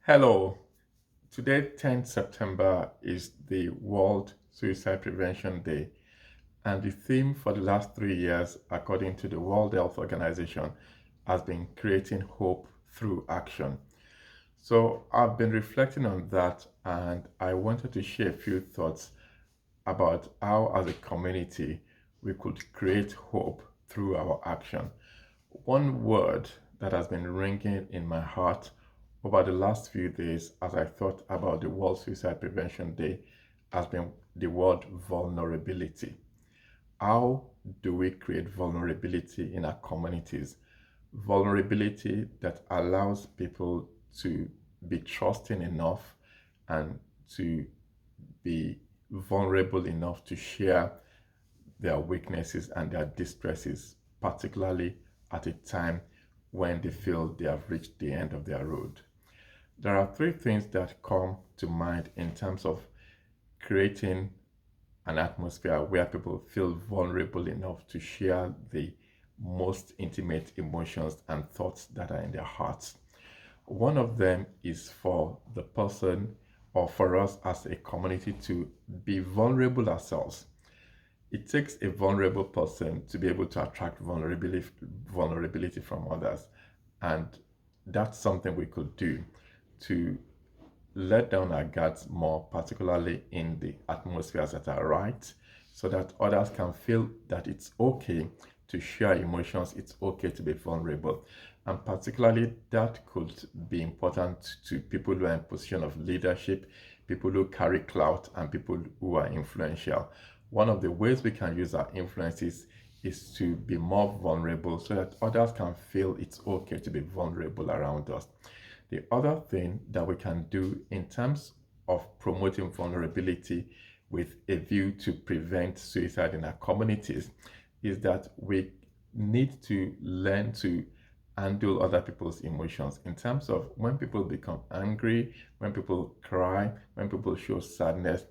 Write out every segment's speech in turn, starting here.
Hello. Today, 10th September, is the World Suicide Prevention Day, and the theme for the last 3 years, according to the World Health Organization, has been creating hope through action. So I've been reflecting on that, and I wanted to share a few thoughts about how, as a community, we could create hope through our action. One word that has been ringing in my heart over the last few days as I thought about the World Suicide Prevention Day has been the word vulnerability. How do we create vulnerability in our communities? Vulnerability that allows people to be trusting enough and to be vulnerable enough to share their weaknesses and their distresses, particularly at a time when they feel they have reached the end of their road. There are three things that come to mind in terms of creating an atmosphere where people feel vulnerable enough to share the most intimate emotions and thoughts that are in their hearts. One of them is for the person or for us as a community to be vulnerable ourselves. It takes a vulnerable person to be able to attract vulnerability from others. And that's something we could do to let down our guards more, particularly in the atmospheres that are right, so that others can feel that it's okay to share emotions, it's okay to be vulnerable. And particularly, that could be important to people who are in position of leadership, people who carry clout, and people who are influential. One of the ways we can use our influences is to be more vulnerable so that others can feel it's okay to be vulnerable around us. The other thing that we can do in terms of promoting vulnerability with a view to prevent suicide in our communities is that we need to learn to handle other people's emotions in terms of when people become angry, when people cry, when people show sadness,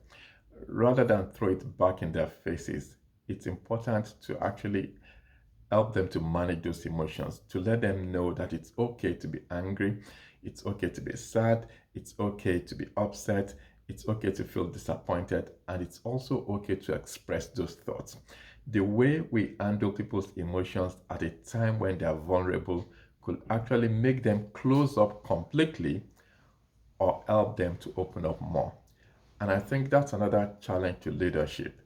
rather than throw it back in their faces. It's important to actually help them to manage those emotions, to let them know that it's okay to be angry, it's okay to be sad, it's okay to be upset, it's okay to feel disappointed, and it's also okay to express those thoughts. The way we handle people's emotions at a time when they are vulnerable could actually make them close up completely or help them to open up more. And I think that's another challenge to leadership.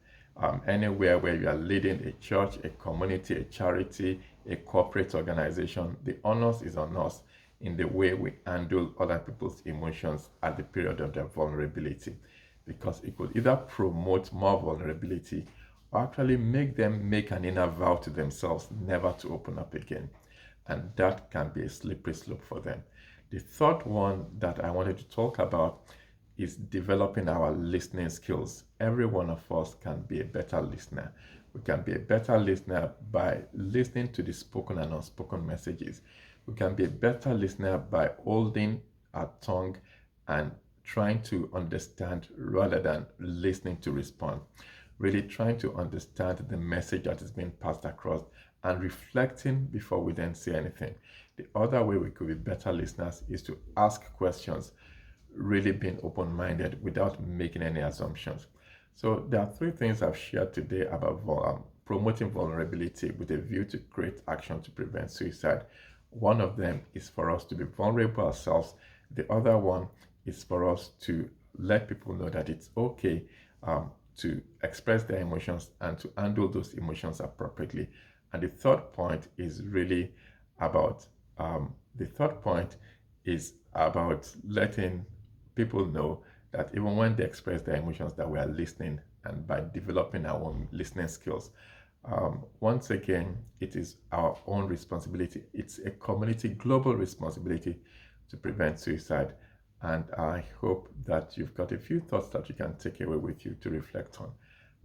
Anywhere where you are leading a church, a community, a charity, a corporate organization, the onus is on us in the way we handle other people's emotions at the period of their vulnerability. Because it could either promote more vulnerability or actually make them make an inner vow to themselves never to open up again. And that can be a slippery slope for them. The third one that I wanted to talk about is developing our listening skills. Every one of us can be a better listener. We can be a better listener by listening to the spoken and unspoken messages. We can be a better listener by holding our tongue and trying to understand rather than listening to respond. Really trying to understand the message that is being passed across and reflecting before we then say anything. The other way we could be better listeners is to ask questions, really being open-minded without making any assumptions. So there are three things I've shared today about promoting vulnerability with a view to create action to prevent suicide. One of them is for us to be vulnerable ourselves. The other one is for us to let people know that it's okay to express their emotions and to handle those emotions appropriately. And the third point is really about letting people know that even when they express their emotions, that we are listening, and by developing our own listening skills. Once again, it is our own responsibility. It's a community global responsibility to prevent suicide. And I hope that you've got a few thoughts that you can take away with you to reflect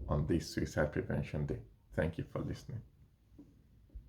on this Suicide Prevention Day. Thank you for listening.